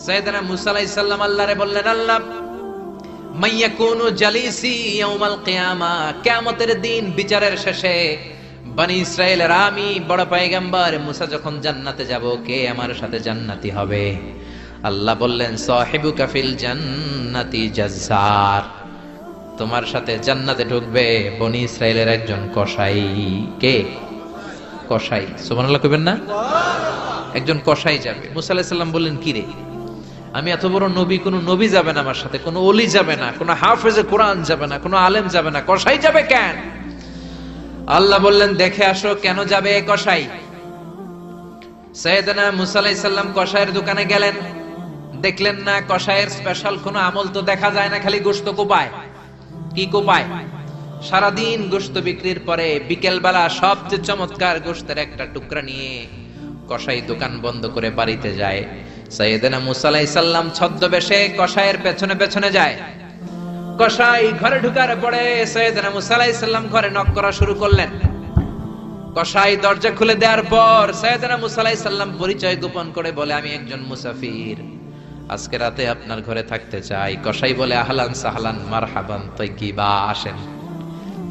সাইয়েদনা মুসা আলাইহিস সালাম আল্লাহরে বললেন, আল্লাহ মাইয়াকুনু জালিসি ইয়াউমাল কিয়ামা, কিয়ামতের দিন বিচারের শেষে বনি ইসরাইলের আমি বড় পয়গম্বর মুসা যখন জান্নাতে যাব, কে আমার সাথে জান্নাতি হবে? আল্লাহ বললেন, সাহিবুকা ফিল জান্নাতি জাজ্জার, তোমার সাথে জান্নাতে ঢুকবে বনি ইসরাইলের একজন কসাই। কে? কসাই। সুবহানাল্লাহ কইবেন না? একজন কসাই যাবে। মুসা আলাইহিস সালাম বললেন, কি রে, আমি এত বড় নবী, কোন নবী যাবে না আমার সাথে, কোন ওলি যাবে না, কোন হাফেজে কোরআন যাবে না, কোন আলেম যাবে না, কসাই যাবে কেন? আল্লাহ বললেন, দেখে আসো কেন যাবে কসাই। সাইয়েদনা মুসা আলাইহিস সালাম কসাইয়ের দোকানে গেলেন, দেখলেন না কসাইয়ের স্পেশাল কোনো আমল তো দেখা যায় না, খালি গোশত কোপায়। কি কোপায়? সারাদিন গোশত বিক্রির পরে বিকেল বেলা সবচেয়ে চমৎকার গোশতের একটা টুকরা নিয়ে কসাই দোকান বন্ধ করে বাড়িতে যায়। সাইয়েদনা মুসা আলাইহিস সালাম ছদ্মবেশে কসাইয়ের পেছনে পেছনে যায়। কসাই ঘরে ঢুকার পরে সাইয়েদনা মুসা আলাইহিস সালাম ঘরে নক করা শুরু করলেন। কসাই দরজা খুলে দেওয়ার পর সাইয়েদনা মুসা আলাইহিস সালাম পরিচয় গোপন করে বলে, আমি একজন মুসাফির, আজকে রাতে আপনার ঘরে থাকতে চাই। কসাই বলে, আহলান সাহলান মারহাবান তাইয়্যিবা, আসেন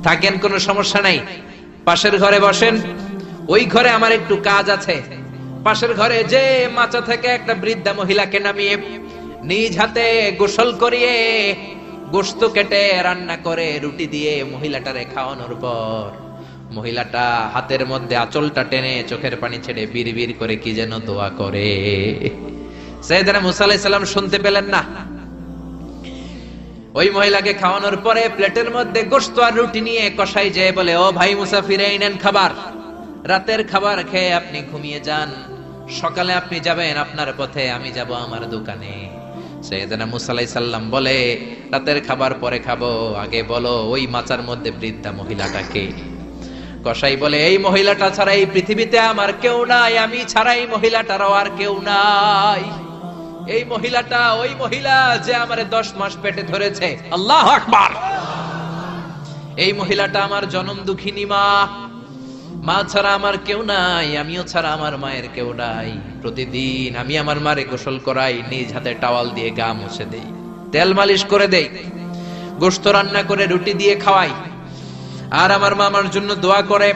থাকেন, কোনো সমস্যা নাই, পাশের ঘরে বসেন, ওই ঘরে আমার একটু কাজ আছে। পাশের ঘরে যে মাচা থেকে একটা বৃদ্ধা মহিলাকে নামিয়ে নিজ হাতে গোসল করিয়ে গোশত কেটে রান্না করে রুটি দিয়ে মহিলাটারে খাওয়ানোর পর মহিলাটা হাতের মধ্যে আঁচলটা টেনে চোখের পানি ছেড়ে বিড়বিড় করে কি যেন দোয়া করে। সাইয়েদনা মুসা আলাইহিস সালাম শুনতে পেলেন না। ওই মহিলাকে খাওয়ানোর পরে প্লেটের মধ্যে গোশত আর রুটি নিয়ে কসাই যেয়ে বলে, ও ভাই মুসাফির, এই নেন খাবার, রাতের খাবার খেয়ে আপনি ঘুমিয়ে যান, সকালে আপনি যাবেন আপনার পথে, আমি যাব আমার দোকানে। সাইয়েদনা মুসা আলাইহিস সালাম বলে, রাতের খাবার পরে খাবো, আগে বলো ওই মাচার মধ্যে বৃদ্ধা মহিলাটাকে। কসাই বলে, এই মহিলাটা ছাড়া এই পৃথিবীতে আমার কেউ নাই, আমি ছাড়া এই মহিলাটারও আর কেউ নাই। এই মহিলাটা ওই মহিলা যে আমারে 10 মাস পেটে ধরেছে। আল্লাহু আকবার। এই মহিলাটা আমার জনম দুঃখিনী মা, মা ছাড়া আমার কেউ নাই, আমিও ছাড়া আমার মায়ের কেউ নাই। প্রতিদিন আমি আমার মারে গোসল করাই, নিজ হাতে টাওয়াল দিয়ে গা মুছে দেই, তেল মালিশ করে দেই, গোশত রান্না করে রুটি দিয়ে খাওয়াই, আর আমার মা আমার জন্য দোয়া করে।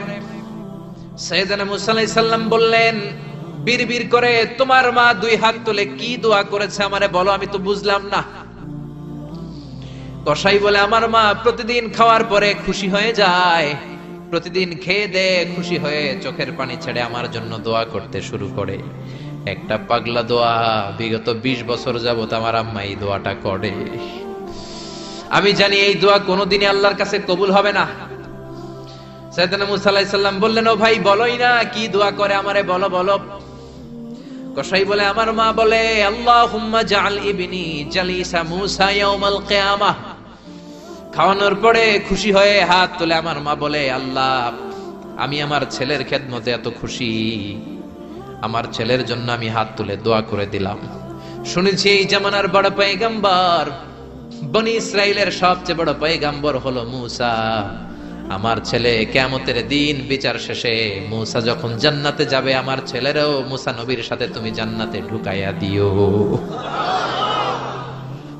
সাইয়েদনা মুসা আলাইহিস সালাম বললেন, বিড়বিড় করে তোমার মা 2 হাত তুলে কি দোয়া করেছে আমারে বলো, আমি তো বুঝলাম না। কসাই বলে, আমার মা প্রতিদিন খাওয়ার পরে খুশি হয়ে যায়, প্রতিদিন খেয়ে দে খুশি হয়ে চোখের পানি ছেড়ে আমার জন্য দোয়া করতে শুরু করে। একটা পাগলা দোয়া, বিগত 20 বছর যাবত আমার আম্মা এই দোয়াটা করে। আমি জানি এই দোয়া কোনোদিনই আল্লাহর কাছে কবুল হবে না। সাইয়েদনা মুসা আলাইহিস সালাম বললেন, ও ভাই বলোই না কি দোয়া করে, আমারে বলো বলো। কসাই বলে, আমার মা বলে, আল্লাহুম্মা জাআল ইবনি জালিসা মুসা ইয়াউমাল কিয়ামাহ। খাওয়ানোর পরে খুশি হয়ে হাত তুলে আমার মা বলে, আল্লাহ আমি আমার ছেলের খেদমতে এত খুশি, আমার ছেলের জন্য আমি হাত তুলে দোয়া করে দিলাম। শুনেছি এই জামানার বড় পয়গম্বর, বনি ইসরাইলের সবচেয়ে বড় পয়গম্বর হলো মুসা। আমার ছেলে কিয়ামতের দিন বিচার শেষে মুসা যখন জান্নাতে যাবে, আমার ছেলেরও মুসা নবীর সাথে তুমি জান্নাতে ঢুকাইয়া দিও।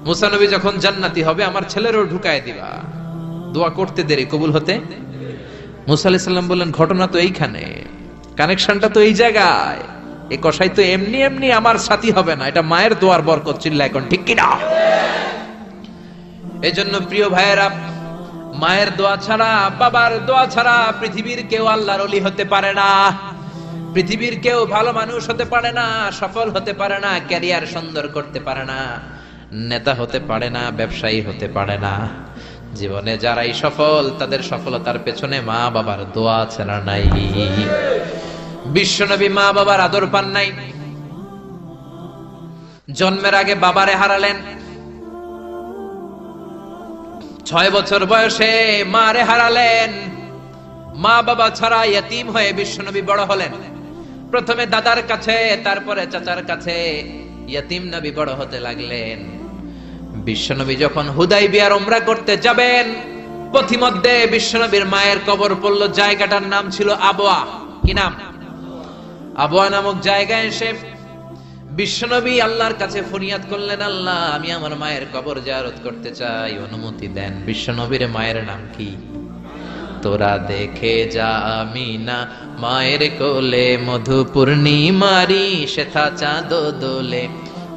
মুসা নবী যখন জান্নাতি হবে, আমার ছেলেরও ঢুকায় দিবা। দোয়া করতে দেরি, কবুল হতে। মুসা আলাইহিস সালাম বললেন, ঘটনা তো এইখানে, কানেকশনটা তো এই জায়গায়। এই কসাই তো এমনি এমনি আমার সাথী হবে না, এটা মায়ের দোয়ার বরকত। চিল্লা এখন ঠিক কি না? এজন্য প্রিয় ভাইয়েরা, মায়ের দোয়া ছাড়া, বাবার দোয়া ছাড়া পৃথিবীর কেউ আল্লাহর ওলি হতে পারে না, পৃথিবীর কেউ ভালো মানুষ হতে পারে না, সফল হতে পারে না, ক্যারিয়ার সুন্দর করতে পারে না, নেতা হতে পারে না, ব্যবসায়ী হতে পারে না। জীবনে যারাই সফল, তাদের সফলতার পেছনে মা বাবার দোয়া ছাড়া নাই। বিশ্বনবী মা বাবার আদর পান নাই, জন্মের আগে বাবারে হারালেন। 6 বছর বয়সে মারে হারালেন। মা বাবা ছাড়া ইয়তীম হয়ে বিশ্বনবী বড় হলেন। প্রথমে দাদার কাছে, তারপরে চাচার কাছে ইয়তীম নবী বড় হতে লাগলেন। বিশ্বনবী যখন হুদাইবিয়ার উমরা করতে যাবেন, পথিমধ্যে বিশ্বনবীর মায়ের কবর পড়ল। জায়গাটার নাম ছিল আবওয়া। কি নাম? আবওয়া নামক জায়গায় এসে বিশ্বনবী আল্লাহর কাছে ফরিয়াদ করলেন, আল্লাহ আমি আমার মায়ের কবর জিয়ারত করতে চাই, অনুমতি দেন। বিশ্বনবীর মায়ের নাম কি? তোরা দেখে যা আমিনা মায়ের কোলে, মধু পূর্ণিমারি শেথা চাঁদ দোলে,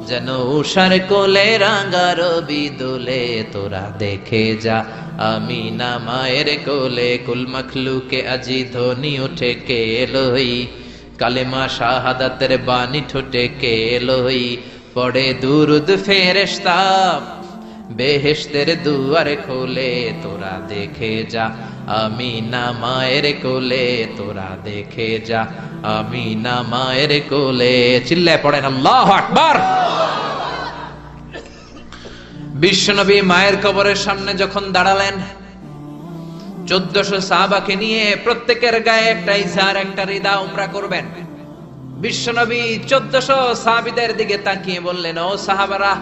যেন উষার কোলে রাঙা রবি দোলে। তোরা দেখে যা আমিনা মায়ের কোলে, কুল মখলুকে আজি ধ্বনি উঠে কে লই, কালেমা শাহাদাতের বাণী ঠোঁটে কে লই, পড়ে দুরুদ ফেরেশতা বেহেশতের দুয়ার খোলে। তোরা দেখে যা আমিনা মায়ের কোলে, তোরা দেখে যা আমিনা মায়ের কোলে। চিল্লায় পড়েন আল্লাহু আকবার। বিশ্বনবী মায়ের কবরের সামনে যখন দাঁড়ালেন, 1400 সাহাবাকে নিয়ে প্রত্যেকের গায়ে একটা ইজার একটা রিদা উমরা করবেন। বিশ্বনবী 1400 সাহাবীদের দিকে তাকিয়ে বললেন, ও সাহাবারা,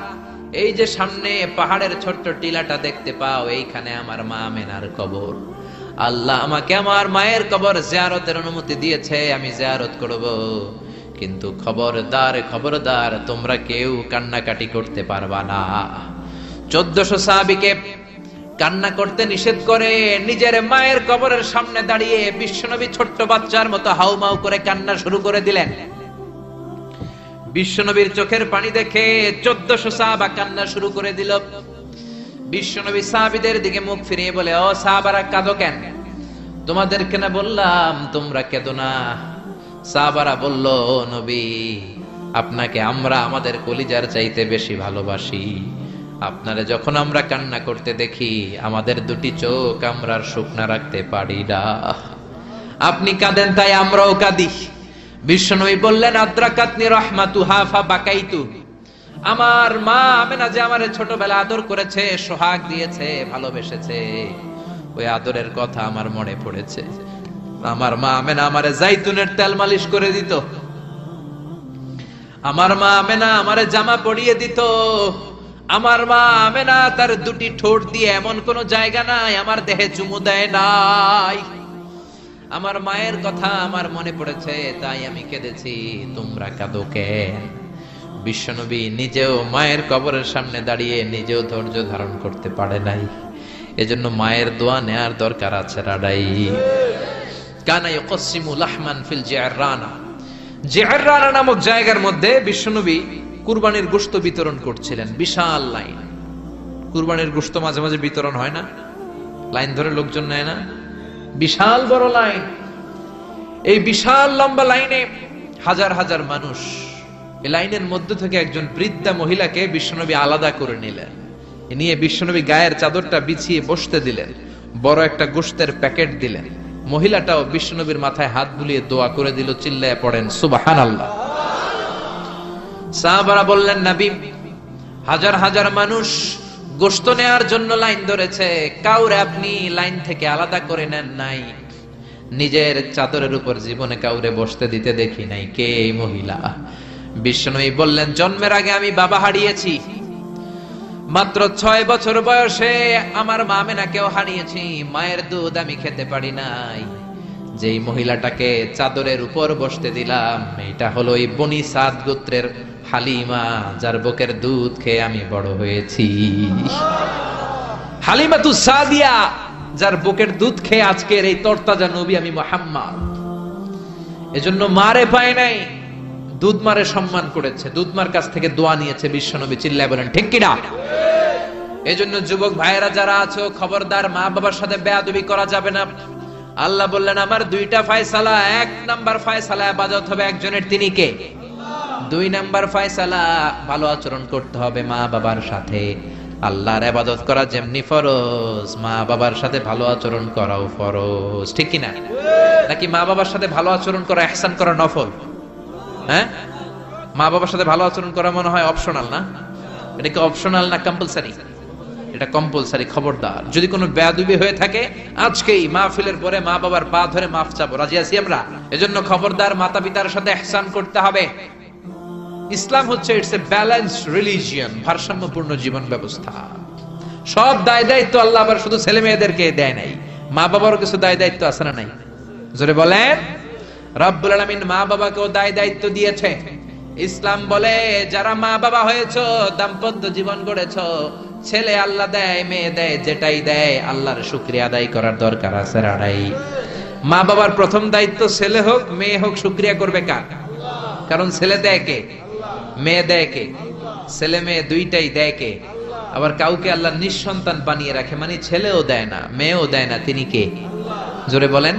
এই যে সামনে পাহাড়ের ছোট্ট টিলাটা দেখতে পাও, এইখানে আমার মা আমেনার কবর। আল্লাহ আমাকে আমার মায়ের কবর জিয়ারতের অনুমতি দিয়েছে, আমি জিয়ারত করব। কিন্তু খবরদার খবরদার, তোমরা কেউ কান্নাকাটি করতে পারবা না। 1400 সাহাবীকে কান্না করতে নিষেধ করে নিজের মায়ের কবরের সামনে দাঁড়িয়ে বিশ্বনবী ছোট্ট বাচ্চার মতো হাউমাউ করে কান্না শুরু করে দিলেন। বিশ্বনবীর চোখের পানি দেখে 1400 সাহাবা কান্না শুরু করে দিল। বিশ্বনবী সাহাবীদের দিকে মুখ ফিরিয়ে বলে, ও সাহাবারা কাঁদো কেন? তোমাদেরকে না বললাম তোমরা কেঁদো না? সাহাবারা বলল, ও নবী, আপনাকে আমরা আমাদের কলিজার চাইতে বেশি ভালোবাসি। আপনারে যখন আমরা কান্না করতে দেখি, আমাদের দুটি চোখ আমরা আর শুকনা রাখতে পারি না। আপনি কাঁদেন তাই আমরাও কাঁদি। বিশ্বনবী বললেন, আদ্রাকাতনি রাহমাতুহা ফাবাকাইতু। আমার মা আমেনা যে আমারে ছোটবেলা আদর করেছে, সোহাগ দিয়েছে, ভালোবেসেছে, ওই আদরের কথা আমার মনে পড়েছে। আমার মা আমেনা আমারে জাইতুনের তেল মালিশ করে দিত, আমার মা আমেনা আমারে জামা পরিয়ে দিত, আমার মা আমেনা তার দুটি ঠোঁট দিয়ে এমন কোন জায়গা নাই আমার দেহে চুমু দেয় নাই। আমার মায়ের কথা আমার মনে পড়েছে, তাই আমি কেঁদেছি। তোমরা কাঁদো কেন? বিশ্বনবী নিজেও মায়ের কবরের সামনে দাঁড়িয়ে নিজেও ধৈর্য ধারণ করতে পারে নাই। এজন্য মায়ের দোয়া নেয়ার দরকার আছে রাডাই। কানা ইয়াকসিমু লাহমান ফিল জিআররানা। জিআররানা নামক জায়গার মধ্যে বিশ্বনবী কুরবানির গোশত বিতরণ করছিলেন। বিশাল লাইন। কুরবানির গোশত মাঝে মাঝে বিতরণ হয় না, লাইন ধরে লোকজন নেয় না, বিশাল বড় লাইন। এই বিশাল লম্বা লাইনে হাজার হাজার মানুষ। এই লাইনের মধ্য থেকে একজন বৃদ্ধা মহিলাকে বিশ্বনবী আলাদা করে নিলেন, নিয়ে বিশ্বনবী গায়ের চাদরটা বিছিয়ে বসতে দিলেন, বড় একটা গোশতের প্যাকেট দিলেন। মহিলাটাও বিশ্বনবীর মাথায় হাত বুলিয়ে দোয়া করে দিল। চিল্লায় পড়েন সুবহানাল্লাহ। সাহাবারা বললেন, নবী, হাজার হাজার মানুষ গোশত নেয়ার জন্য লাইন ধরেছে, কাউরে আপনি লাইন থেকে আলাদা করে নেন নাই, নিজের চাদরের উপর জীবনে কাউরে বসতে দিতে দেখি নাই। কে এই মহিলা? বিশ্বনবী বললেন, জন্মের আগে আমি বাবা হারিয়েছি, মাত্র 6 বছর বয়সে আমার মা আমেনাকেও হারিয়েছি, মায়ের দুধ আমি খেতে পারি নাই। যেই মহিলাটাকে চাদরের উপর বসতে দিলাম, এটা হলো এই বনি সাদ গোত্রের হালিমা, যার বুকের দুধ খেয়ে আমি বড় হয়েছি। হালিমাতু সাদিয়া, যার বুকের দুধ খেয়ে আজকের এই তরতাজা নবী আমি মুহাম্মদ। এজন্য মারে পায় নাই, দুধ মারে সম্মান করেছে, দুধ মার কাছ থেকে দোয়া নিয়েছে বিশ্বনবী। চিল্লায় বলেন ঠিক কিনা? এজন্য যুবক ভাইয়েরা যারা আছো, খবরদার, মা বাবার সাথে বেয়াদবি করা যাবে না। আল্লাহ বললেন, আমার 2টা ফয়সালা। 1 নাম্বার ফয়সালা ইবাদত হবে একজনের, তিনি কে? 2 নাম্বার ফয়সালা ভালো আচরণ করতে হবে মা বাবার সাথে। আল্লাহর ইবাদত করা যেমনি ফরজ, মা বাবার সাথে ভালো আচরণ করাও ফরজ। ঠিক কি না? নাকি মা বাবার সাথে ভালো আচরণ করা, ইহসান করা নফল? হ্যাঁ, মা বাবার সাথে ভালো আচরণ করা মনে হয় অপশনাল না? এটা কি অপশনাল না কম্পালসারি? এটা কম্পালসারি। খবরদার, যদি কোনো বেয়াদবি হয়ে থাকে আজকেই মাহফিলের পরে মা বাবার পা ধরে মাফ চাবো, রাজি আছি আমরা? এজন্য খবরদার, মাতা পিতার সাথে ইহসান করতে হবে। ইসলাম হচ্ছে ইটস এ ব্যালেন্সড রিলিজিয়ন, ভারসাম্যপূর্ণ জীবন ব্যবস্থা। সব দায় দায়িত্ব আল্লাহ আবার শুধু ছেলে মেয়েদেরকে দেয় নাই, মা বাবারও কিছু দায় দায়িত্ব আছে না নাই? জোরে বলেন। রব্বুল আলামিন মা বাবাকেও দায় দায়িত্ব দিয়েছে। ইসলাম বলে যারা মা বাবা হয়েছো, দাম্পত্য জীবন গড়েছো, ছেলে আল্লাহ দেয়, মেয়ে দেয়, যেটাই দেয় আল্লাহর শুকরিয়া আদায় করার দরকার আছে রাড়াই। মা বাবার প্রথম দায়িত্ব ছেলে হোক মেয়ে হোক শুকরিয়া করবে কার? কারণ ছেলে দেয় কে? মেয়ে দেয় কে? ছেলে মেয়ে দুইটাই দেয় কে? আবার কাউকে আল্লাহ নিঃসন্তান বানিয়ে রাখে, মানে ছেলেও দেয় না মেয়েও দেয় না, তিনি কে? জোরে বলেন।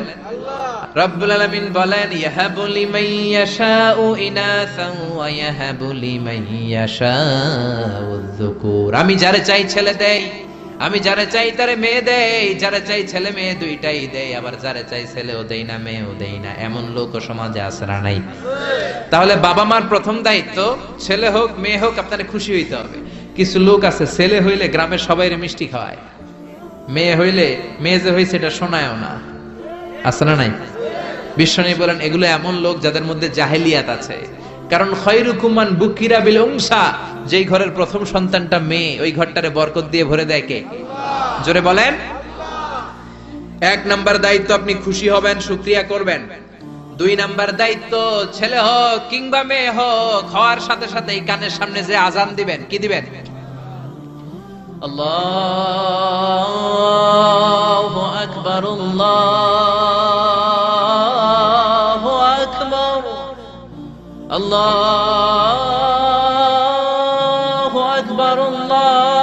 রব্বুল আলামিন বলেন ইয়াহাবু লিমান ইয়াশাউ ইনাসান ওয়া ইয়াহাবু লিমান ইয়াশাউ যুকুর। আমি যারে চাই ছেলে দেই, আমি যারে চাই তারে মেয়ে দেই, যারে চাই ছেলে মেয়ে দুইটাই দেই, আবার যারে চাই ছেলেও দেই না মেয়েও দেই না। এমন লোক সমাজে আছে না নাই? তাহলে বাবা মার প্রথম দায়িত্ব ছেলে হোক মেয়ে হোক আপনারে খুশি হইতে হবে। কিছু লোক আছে ছেলে হইলে গ্রামের সবাইরে মিষ্টি খাওয়ায়, মেয়ে হইলে মেয়ে যে হইছে এটা শোনায়ও না, আছে না নাই? বিশ্বনবী বলেন এগুলো এমন লোক যাদের মধ্যে জাহেলিয়াত আছে। কারণ খায়রুকুম মান বুকিরা বিল উনসা, যেই ঘরের প্রথম সন্তানটা মেয়ে ওই ঘরটারে বরকত দিয়ে ভরে দেয় কে? জোরে বলেন। এক নাম্বার দায়িত্ব আপনি খুশি হবেন, শুকরিয়া করবেন। দুই নাম্বার দায়িত্ব ছেলে হোক কিংবা মেয়ে হোক, হওয়ার সাথে সাথে এই কানের সামনে যে আজান দিবেন, কি দিবেন? আল্লাহু আকবার, আল্লাহু আকবার, আল্লাহু আকবার, আল্লাহু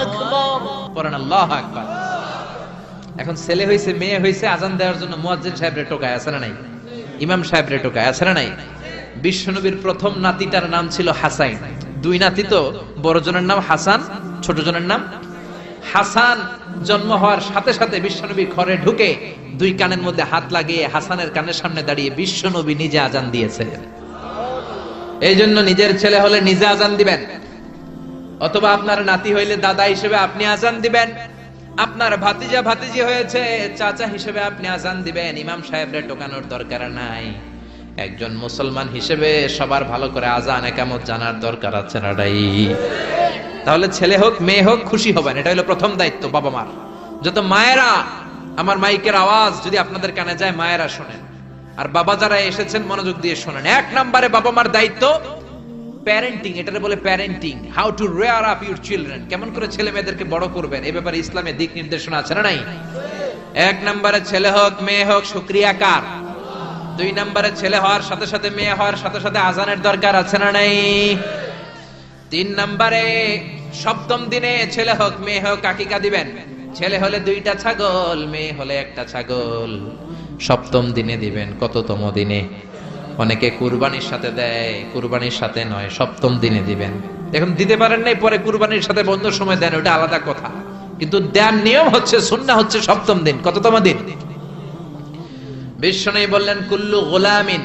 আকবার, পড়েন আল্লাহু আকবার। এখন ছেলে হইছে মেয়ে হইছে, আজান দেওয়ার জন্য মুয়াজ্জিন সাহেবরে টোকায়, আছে না নাই? ইমাম সাহেবরে টোকায়, আছে না নাই? বিশ্বনবীর প্রথম নাতিটার নাম ছিল হাসাইন। দুই নাতি তো, বড় জনের নাম হাসান, ছোট জনের নাম হাসান। জন্ম হওয়ার সাথে সাথে বিশ্বনবী ঘরে ঢুকে দুই কানের মধ্যে হাত লাগিয়ে হাসানের কানের সামনে দাঁড়িয়ে বিশ্বনবী নিজে আজান দিয়েছে। এই জন্য নিজের ছেলে হলে নিজে আজান দিবেন, অথবা আপনার নাতি হইলে দাদা হিসেবে আপনি আজান দিবেন, আপনার ভাতিজা ভাতিজি হয়েছে চাচা হিসেবে আপনি আজান দিবেন। ইমাম সাহেবরে টোকানোর দরকার নাই। একজন মুসলমান হিসেবে সবার ভালো করে আজান একামত জানার দরকার আছে না? তাহলে ছেলে হোক মেয়ে হোক খুশি হবেন, এটা হলো প্রথম দায়িত্ব বাবা মার। যত মায়েরা, আমার মাইকের আওয়াজ যদি আপনাদের কানে যায় মায়েরা শোনেন, আর বাবা যারা এসেছেন মনোযোগ দিয়ে শোনেন। এক নম্বরে বাবা মার দায়িত্ব প্যারেন্টিং, এটারে বলে parenting, how to rare up your children, কেমন করে ছেলে মেয়েদেরকে বড় করবেন এ ব্যাপারে ইসলামে দিক নির্দেশনা আছে না নাই? এক নম্বরে ছেলে হোক মেয়ে হোক শুকরিয়া কার? দুই নম্বরে ছেলে হওয়ার সাথে সাথে মেয়ে হওয়ার সাথে সাথে আজানের দরকার আছে না নাই? তিন নম্বরে সপ্তম দিনে ছেলে হোক মেয়ে হোক আকিকা দিবেন। ছেলে হলে দুইটা ছাগল, মেয়ে হলে একটা ছাগল, সপ্তম দিনে দিবেন। কততম দিনে? অনেকে কুরবানির সাথে দেয়, কুরবানির সাথে নয়, সপ্তম দিনে দিবেন। এখন দিতে পারেন নাই, পরে কুরবানির সাথে বন্ধ সময় দেন, ওটা আলাদা কথা, কিন্তু দেন নিয়ম হচ্ছে, সুন্নাহ হচ্ছে সপ্তম দিন। কততম দিন? বিশ্বনবী বললেন কুল্লু গুলামিন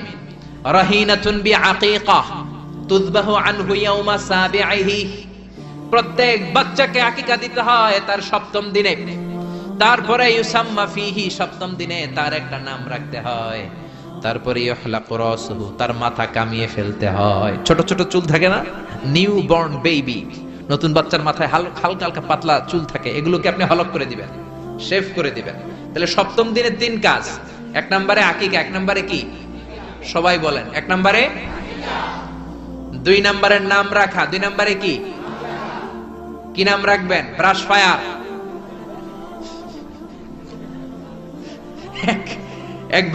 রাহিনাতুন বিআকিকা তুযবাহু আনহু ইয়াওমা সাবিহি, প্রত্যেক বাচ্চাকে আকিকা দিতে হয় তার সপ্তম দিনে। তারপরে ইউসাম্মা ফিহি, সপ্তম দিনে তার একটা নাম রাখতে হয়। তারপরে ইহলাকু রাসুহু, তার মাথা কামিয়ে ফেলতে হয়। ছোট ছোট চুল থাকে না, নিউ বর্ন বেবি, নতুন বাচ্চার মাথায় হালকা হালকা পাতলা চুল থাকে, এগুলোকে আপনি হলক করে দিবেন, শেভ করে দিবেন। তাহলে সপ্তম দিনের তিন কাজ। এক নম্বরে আকিকা, এক নম্বরে কি? সবাই বলেন। এক নম্বরে দুই নম্বরের নাম রাখা, দুই নম্বরে কি? কি নাম রাখবেন? Brush fire. এক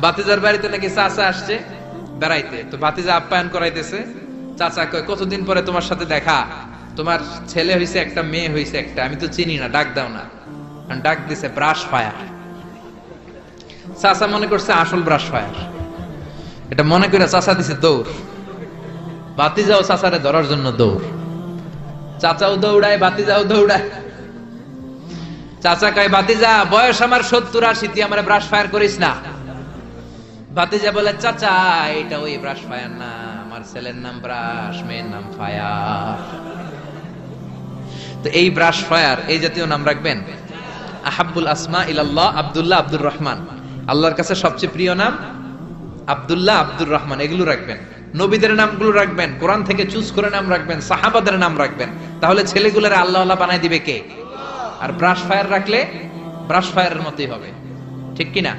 ভাতিজার বাড়িতে নাকি চাচা আসছে বেড়াইতে, তো ভাতিজা আপ্যায়ন করাইতেছে। চাচা কয় কতদিন পরে তোমার সাথে দেখা, তোমার ছেলে হইছে একটা মেয়ে হইছে একটা, আমি তো চিনি না, ডাক দাও না। ডাক দিছে ব্রাশ ফায়ার। চাচা মনে করছে আসল ব্রাশ ফায়ার, এটা মনে করে চাচা দিছে দৌড়। ভাতিজাও চাচারে ধরার জন্য দৌড়, চাচাও দৌড়ায় ভাতিজাও দৌড়ায়। চাচা কয় ভাতিজা বয়স আমার 70-80, তুই আমার ব্রাশ ফায়ার করিস না। ভাতিজা বলে চাচা এটা ওই ব্রাশ ফায়ার না, আমার ছেলের নাম ব্রাশ, মেয়ের নাম ফায়ার। তো এই ব্রাশ ফায়ার এই জাতীয় নাম রাখবেন। আহাব্বুল আসমা ইলাল্লাহ আব্দুল্লাহ আব্দুর রহমান, আল্লাহর কাছে সবচেয়ে প্রিয় নাম আব্দুল্লাহ আব্দুর রহমান, এগুলো রাখবেন। নবীদের নামগুলো রাখবেন, কোরআন থেকে চুজ করে নাম রাখবেন, সাহাবাদের নাম রাখবেন। তাহলে ছেলেগুলোর আল্লাহ আল্লাহ বানাই দিবে কে? আর ব্রাশ ফায়ার রাখলে ব্রাশ ফায়ারের মতোই হবে। ঠিক কিনা?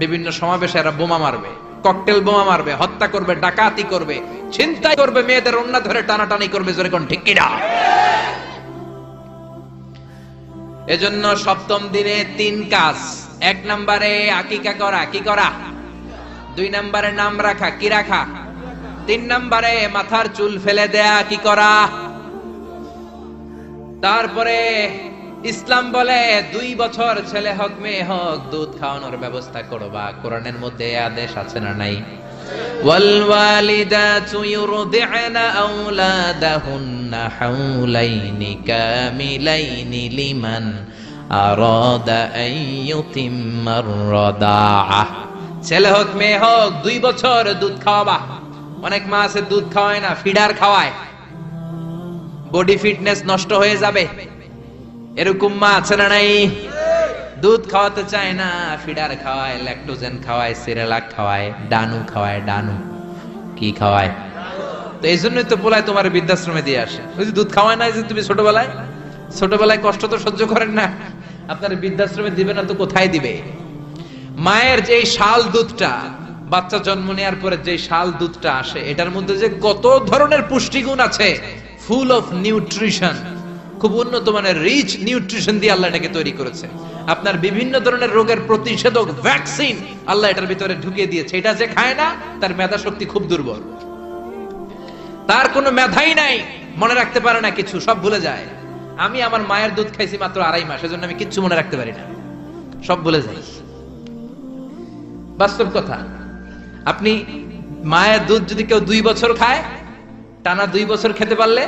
বিভিন্ন সমাবেশে এরা বোমা মারবে, ককটেল বোমা মারবে, হত্যা করবে, ডাকাতি করবে, ছিনতাই করবে, মেয়েদের ওন্না ধরে টানাটানি করবে, জোরে কোন ঠিক কিনা? এজন্য সপ্তম দিনে 3 কাজ। 1 নম্বরে আকিকা করা, কি করা? 2 নম্বরে নাম রাখা, কি রাখা? 3 নম্বরে মাথার চুল ফেলে দেয়া, কি করা? তারপরে ইসলাম বলে 2 বছর ছেলে হোক মেয়ে হোক দুধ খাওয়ানোর ব্যবস্থা করবা। কোরআনের মধ্যে আদেশ আছে না নাই? ওয়াল ওয়ালিদাতু ইউরদি'না আওলাদাহুন্না হাওলাইনি কামিলাইনি লিমান আরাদা আন ইউতিম্মার রাদাআহ। ছেলে হোক মেয়ে হোক 2 বছর দুধ খাওয়াবা। অনেক মা আছে দুধ খাওয়ায় না, ফিডার খাওয়ায়, বডি ফিটনেস নষ্ট হয়ে যাবে, এরকম মা আছে না নাই? দুধ খাওয়াতে চায় না, ফিডার খাওয়ায়, ল্যাকটোজেন খাওয়ায়, সিরিয়ালাক খাওয়ায়, ডানু খাওয়ায়। ডানু কি খাওয়ায়? তো এই জন্যই তো বলায় তোমার বৃদ্ধাশ্রমে দিয়ে আসে। ওই যে দুধ খাওয়ায় না, যে তুমি ছোটবেলায় কষ্ট তো সহ্য করেন না, আপনার বৃদ্ধাশ্রমে দিবে না তো কোথায় দিবে? মায়ের যে শাল দুধটা, বাচ্চা জন্ম নেওয়ার পরে যে শাল দুধটা আসে, এটার মধ্যে যে কত ধরনের পুষ্টিগুণ আছে, ফুল অফ নিউট্রিশন, খুব উন্নত মানের রিচ নিউট্রিশন দিয়ে আল্লাহ এটাকে তৈরি করেছে। আপনার বিভিন্ন ধরনের রোগের প্রতিষেধক ভ্যাকসিন আল্লাহ এটার ভিতরে ঢুকিয়ে দিয়েছে। এটা যে খায় না, তার মেধা শক্তি খুব দুর্বল, তার কোনো মেধাই নাই, মনে রাখতে পারে না কিছু, সব ভুলে যায়। আমি আমার মায়ের দুধ খাইছি মাত্র 2.5 মাস, এজন্য আমি কিচ্ছু মনে রাখতে পারি না, সব ভুলে যাই। বাস্তব কথা। আপনি মায়ের দুধ যদি কেউ 2 বছর খায়, টানা 2 বছর খেতে পারলে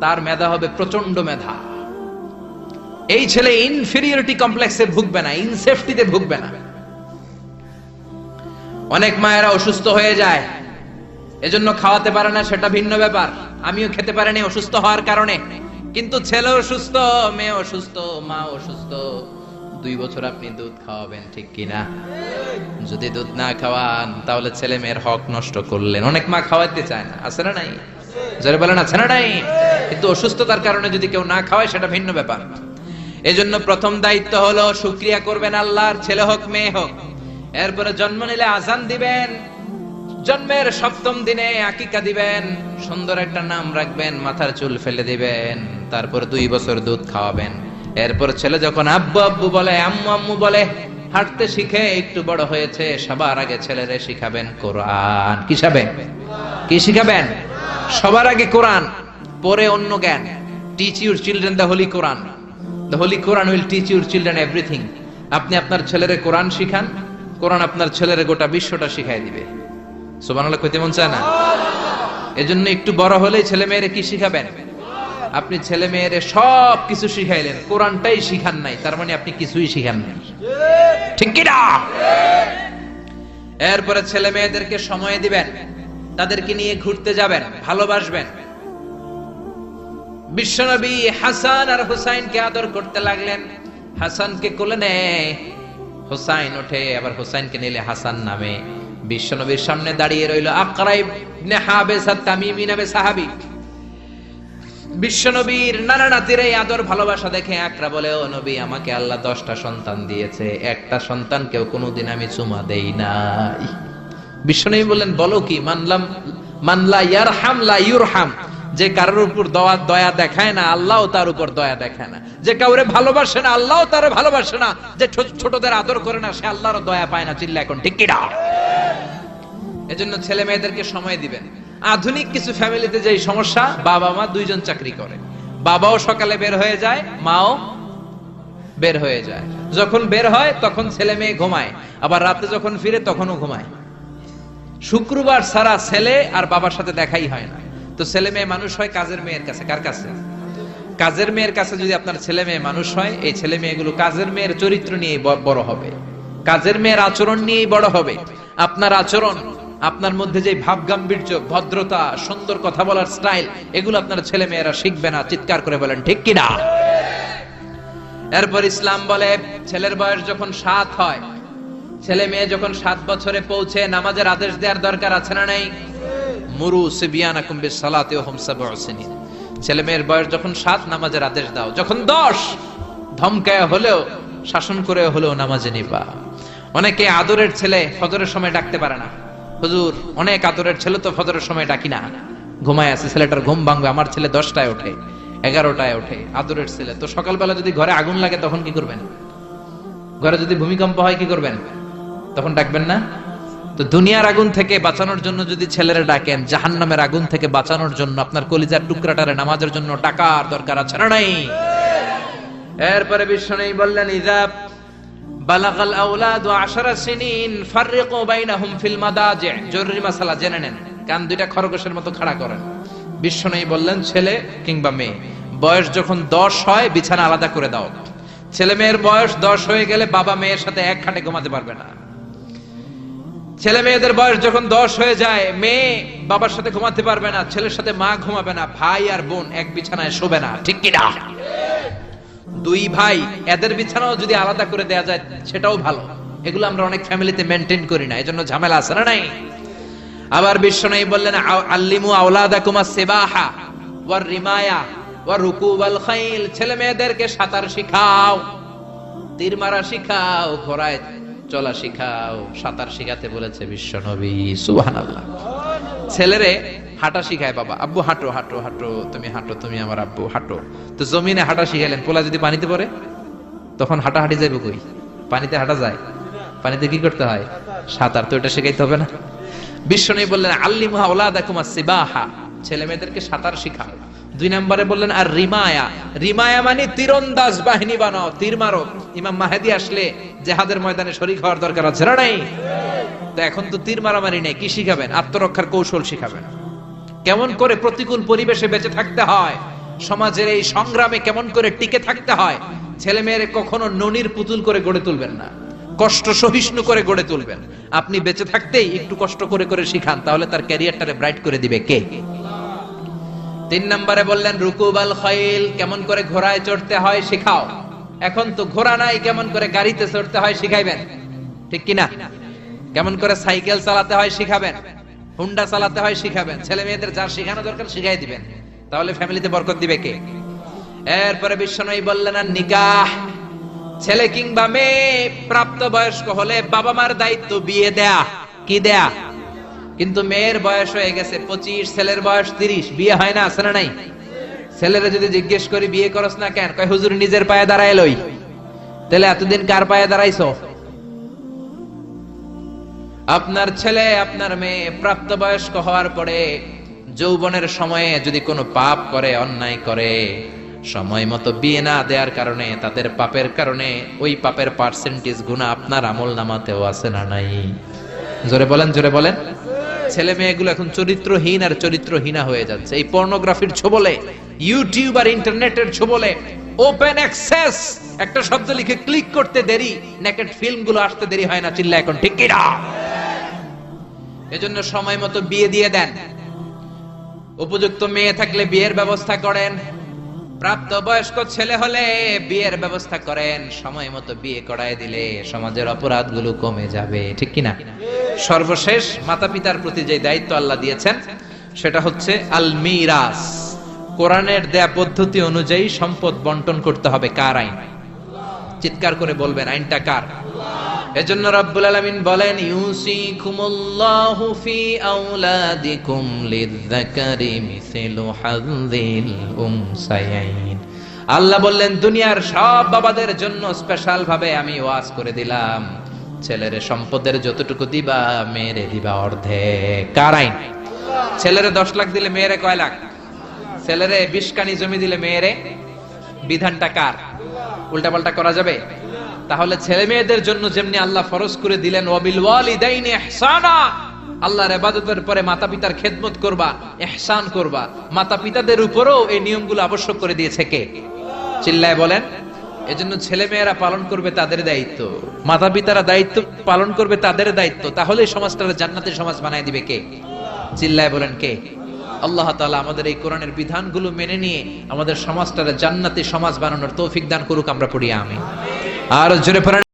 তার মেধা হবে প্রচন্ড মেধা। এই ছেলে ইনফেরিয়রিটি কমপ্লেক্সে ভুগবে না, ইনসেফটিতে ভুগবে না। অনেক মায়েরা অসুস্থ হয়ে যায়, এজন্য খাওয়াতে পারে না, সেটা ভিন্ন ব্যাপার। আমিও খেতে পারিনি অসুস্থ হওয়ার কারণে, কিন্তু ছেলে অসুস্থ, মেয়ে অসুস্থ, মা অসুস্থ, 2 বছর আপনি দুধ খাওয়াবেন, ঠিক কিনা? যদি দুধ না খাওয়ান তাহলে ছেলে মেয়ের হক নষ্ট করলেন। অনেক মা খাওয়াতে চায় না, আছে না নাই? জোরে বলেন আছে না নাই? কিন্তু অসুস্থতার কারণে যদি কেউ না খাওয়ায় সেটা ভিন্ন ব্যাপার। এজন্য প্রথম দায়িত্ব হলো শুকরিয়া করবেন আল্লাহর, ছেলে হোক মেয়ে হোক। এরপরে জন্ম নিলে আজান দিবেন, জন্মের 7ম দিনে আকিকা দিবেন, সুন্দর একটা নাম রাখবেন, মাথার চুল ফেলে দিবেন, তারপর 2 বছর দুধ খাওয়াবেন। এরপর ছেলে যখন আব্বু আব্বু বলে, আম্মু আম্মু বলে, হাঁটতে শিখে একটু বড় হয়েছে, সবার আগে ছেলেরে শিখাবেন কোরআন। কি শিখাবেন? কি শিখাবেন? সবার আগে কোরআন, পরে অন্য জ্ঞান। Teach your children the Holi Quran. The Holi Quran will teach your children everything. আপনি আপনার ছেলেরে কোরআন শিখান, কোরআন আপনার ছেলেরে গোটা বিশ্বটা শিখাই দিবে। সুবহানাল্লাহ কইতে মন চায় না? এজন্য একটু বড় হলেই ছেলে মেয়েরে কি শিখাবেন? আপনি ছেলে মেয়েরে সব কিছু শিখাইলেন, কোরআনটাই শিখান নাই, তার মানে আপনি কিছুই শিখান নাই, ঠিক কি না? এরপরে ছেলে মেয়েদেরকে সময় দিবেন, তাদেরকে নিয়ে ঘুরতে যাবেন, ভালোবাসবেন। বিশ্বনবী হাসান আর হুসাইনকে আদর করতে লাগলেন। হাসানকে কোলে নেয়, হুসাইন ওঠে, আবার হুসাইনকে নিলে হাসান নামে। বিশ্বনবীর সামনে দাঁড়িয়ে রইল আকরা ইবনে হাবিস আত-তামিমি নামে সাহাবী। বিশ্বনবীর নানা নাতির এই আদর ভালোবাসা দেখে আকরা বলে, ও নবী, আমাকে আল্লাহ 10টা সন্তান দিয়েছে, একটা সন্তানকেও কোনোদিন আমি চুমা দেই নাই। বিশ্বনবী বললেন, বলো কি? মানলা ইয়ারহাম লা ইউরহাম। যে কারোর উপর দয়া দেখায় না, আল্লাহও তার উপর দয়া দেখায় না। যে কাউরে ভালোবাসে না, আল্লাহও তারে ভালোবাসে না। যে ছোটদের আদর করে না, সে আল্লাহর দয়া পায় না। চিল্লা এখন ঠিক কি না? এজন্য ছেলে মেয়েদেরকে সময় দিবেন। আধুনিক কিছু ফ্যামিলিতে যে সমস্যা, বাবা মা 2 জন চাকরি করে, বাবাও সকালে বের হয়ে যায়, মাও বের হয়ে যায়। যখন বের হয় তখন ছেলে মেয়ে ঘুমায়, আবার রাতে যখন ফিরে তখনও ঘুমায়। শুক্রবার ছাড়া ছেলে আর বাবার সাথে দেখাই হয় না। তো ছেলে মেয়ে মানুষ হয় কাজের মেয়ের কাছে। কার কাছে? কাজের মেয়ের কাছে। যদি আপনার ছেলে মেয়ে মানুষ হয়, এই ছেলে মেয়েগুলো কাজের মেয়ের চরিত্র নিয়ে বড় হবে, কাজের মেয়ের আচরণ নিয়েই বড় হবে। আপনার আচরণ, আপনার মধ্যে যে ভাব গাম্ভীর্য, ভদ্রতা, সুন্দর কথা বলার স্টাইল, এগুলো আপনার ছেলে মেয়েরা শিখবে না। চিৎকার করে বলেন ঠিক কি না? এরপর ইসলাম বলে, ছেলের বয়স যখন 7 হয়, ছেলে মেয়ে যখন 7 বছরে পৌঁছে, নামাজের আদেশ দেওয়ার দরকার আছে না নাই? মুরু সিবিয়ানাকুম বিসসালাতি ওয়া হুম 7 সিনিন। ছেলে মেয়ের বয়স যখন 7, নামাজের আদেশ দাও। যখন 10, ধমকায় হলেও শাসন করে হলেও নামাজে নিবা। অনেকে আদরের ছেলে ফজরের সময় ডাকতে পারে না, হুজুর অনেক আদরের ছেলে তো ফজরের সময় ডাকি না, ঘুমায় আছে, ছেলেটার ঘুম ভাঙবে। আমার ছেলে 10টায় ওঠে, 11টায় ওঠে, আদরের ছেলে। তো সকালবেলা যদি ঘরে আগুন লাগে তখন কি করবেন? ঘরে যদি ভূমিকম্প হয় কি করবেন? তখন ডাকবেন না? তো দুনিয়ার আগুন থেকে বাঁচানোর জন্য যদি ছেলেরা ডাকেন, জাহান্নামের আগুন থেকে বাঁচানোর জন্য আপনার কলিজার টুকরাটারে নামাজের জন্য ডাকার দরকার আছে না নাই? এরপরে বিশ্বনবী বললেন, ইযা বালাগাল আওলাদু 10 সিনিন ফাররিকু বাইনাহুম ফিল মাদাজি'। জরুরি মাসালা জেনে নেন, কান দুইটা খরগোশের মতো খাড়া করেন। বিশ্বনবী বললেন, ছেলে কিংবা মেয়ে বয়স যখন 10 হয় বিছানা আলাদা করে দাও। ছেলে মেয়ের বয়স 10 হয়ে গেলে বাবা মেয়ের সাথে এক খাটে ঘুমাতে পারবে না। ছেলে মেয়েদের বয়স যখন 10 হয়ে যায়, মেয়ে বাবার সাথে ঘুমাতে পারবে না, ছেলের সাথে মা ঘুমাবে না, ভাই আর বোন এক বিছানায় শোবে না, ঠিক কি না? দুই ভাই এদের বিছানাও যদি আলাদা করে দেয়া যায় সেটাও ভালো। এগুলো আমরা অনেক ফ্যামিলিতে মেইনটেইন করি না, এজন্য ঝামেলা আছে না নাই? আবার বিশ্বনবী বললেন, আল্লিমু আওলাদাকুম আস-সিবাহা ওয়ার রিমায়া ওয়া রুকুবাল খাইল। ছেলে মেয়েদেরকে সাঁতার শিখাও, তীর মারা শিখাও, ঘোড়ায় চলা শিখাও। সাঁতার শিখাতে বলেছে বিশ্বনবী, সুবহানাল্লাহ। ছেলেরে হাঁটা শিখায় বাবা, আব্বু হাঁটো হাঁটো হাঁটো, তুমি হাঁটো, তুমি আমার আব্বু হাঁটো। তো জমিনে হাঁটা শিখাইলেন, পোলা যদি পানিতে পড়ে তখন হাঁটাহাঁটি যাইবে কই? পানিতে হাঁটা যায়? পানিতে কি করতে হয়? সাঁতার। তো এটা শিখাইতে হবে না? বিশ্বনবী বললেন, আল্লিমু আওলাদাকুম আস-সিবাহা, ছেলে মেয়েদেরকে সাঁতার শিখাও। 2 নম্বরে বললেন, আর রিমায়া। রিমায়া মানে তীরন্দাজ বাহিনী বানাও, তীর মারো। ইমাম মাহদি আসলে জিহাদের ময়দানে শরীক হওয়ার দরকার আছে না নাই? তো এখন তো তীর মারামারি নেই, কি শিখাবেন? আত্মরক্ষার কৌশল শিখাবেন। কেমন করে প্রতিকূল পরিবেশে বেঁচে থাকতে হয়, সমাজের এই সংগ্রামে কেমন করে টিকে থাকতে হয়। ছেলে মেয়ের কখনো ননির পুতুল করে গড়ে তুলবেন না, কষ্ট সহিষ্ণু করে গড়ে তুলবেন। আপনি বেঁচে থাকতেই একটু কষ্ট করে করে শিখান, তাহলে তার ক্যারিয়ারটারে ব্রাইট করে দিবে কে? 3 নম্বরে বললেন, রুকুবাল খাইল, কেমন করে ঘোড়ায় চড়তে হয় শিখাও। এখন তো ঘোড়া নাই, কেমন করে গাড়িতে চড়তে হয় শিখাইবেন, ঠিক কি না? কেমন করে সাইকেল চালাতে হয় শিখাবেন, হুন্ডা চালাতে হয় শিখাবেন। ছেলে মেয়েদের যা শেখানো দরকার শিখাই দিবেন, তাহলে ফ্যামিলিতে বরকত দিবে কে? এরপরে বিশ্বনবী বললেন, আর নিকাহ, ছেলে কিংবা মেয়ে প্রাপ্ত বয়স্ক হলে বাবা মার দায়িত্ব বিয়ে দেয়া। কি দেয়া? কিন্তু মেয়ের বয়স হয়ে গেছে 25, ছেলের বয়স 30, বিয়ে হয় না, আছে না নাই? ছেলেরা যদি জিজ্ঞেস করি বিয়ে করস না কেন, কয় হুজুর নিজের পায়ে দাঁড়ায় লই। তাহলে এতদিন কার পায়ে দাঁড়াইছো? আপনার ছেলে আপনার মেয়ে প্রাপ্তবয়স্ক হওয়ার পরে যৌবনের সময়ে যদি কোনো পাপ করে, অন্যায় করে, সময় মতো বিয়ে না দেওয়ার কারণে, তাদের পাপের কারণে ওই পাপের পার্সেন্টেজ গুণা আপনার আমল নামাতেও আছে না নাই? জোরে বলেন, জোরে বলেন। ছেলে মেয়েগুলো এখন চরিত্রহীন আর চরিত্রহীনা হয়ে যাচ্ছে এই পর্নোগ্রাফির ছোবলে, ইউটিউব আর ইন্টারনেটের ছোবলে। ওপেন অ্যাক্সেস একটা শব্দ লিখে ক্লিক করতে দেরি, নেকেড ফিল্ম গুলো আসতে দেরি হয় না, চিল্লা এখন ঠিক কি না? এজন্য সময় মতো বিয়ে দিয়ে দেন। উপযুক্ত মেয়ে থাকলে বিয়ের ব্যবস্থা করেন, প্রাপ্ত বয়স্ক ছেলে হলে বিয়ের ব্যবস্থা করেন। সময় মতো বিয়ে করায় দিলে সমাজের অপরাধগুলো কমে যাবে, ঠিক কি না? সর্বশেষ মাতা পিতার প্রতি যে দায়িত্ব আল্লাহ দিয়েছেন সেটা হচ্ছে আল মিরাস। কোরআনের দেয়া পদ্ধতি অনুযায়ী সম্পদ বন্টন করতে হবে। কার আইন? চিৎকার করে বলবেন, আইনটা কার? এজন্য রব্বুল আলামিন বলেন, ইউসিকুমুল্লাহু ফি আওলাদিকুম লিযযাকারি মিসলু হাযযিল উনসায়াইন। আল্লাহ বললেন, দুনিয়ার সব বাবাদের জন্য স্পেশাল ভাবে আমি ওয়াজ করে দিলাম, ছেলের সম্পদের যতটুকু দিবা মেয়েরে দিবা অর্ধেক। কার আইন? ছেলেরে 10 লাখ দিলে মেয়েরে কয় লাখ? ছেলেরে 20 কানি জমি দিলে মেয়েরে? বিধানটা কার? উল্টাপাল্টা করা যাবে? তাহলে ছেলে মেয়েদের জন্য যেমনি আল্লাহ ফরজ করে দিলেন, ওয়াবিল ওয়ালিদাইনি ইহসানা, আল্লাহর ইবাদতের পরে মাতা পিতার খেদমত করবা, ইহসান করবা, মাতা পিতাদের উপরেও এই নিয়মগুলো আবশ্যক করে দিয়েছে কে? চিল্লায় বলেন। এজন্য ছেলে মেয়েরা পালন করবে তাদের দায়িত্ব, মাতা পিতারা দায়িত্ব পালন করবে তাদের দায়িত্ব। তাহলে সমাজটাকে জান্নাতের সমাজ বানায় দিবে কে? চিল্লায় বলেন কে? আল্লাহ তাআলা আমাদের এই কোরআনের বিধানগুলো মেনে নিয়ে আমাদের সমাজটাকে জান্নাতি সমাজ বানানোর তৌফিক দান করুক। আমরা পড়ি আমিন। আর জোরে পড়েন।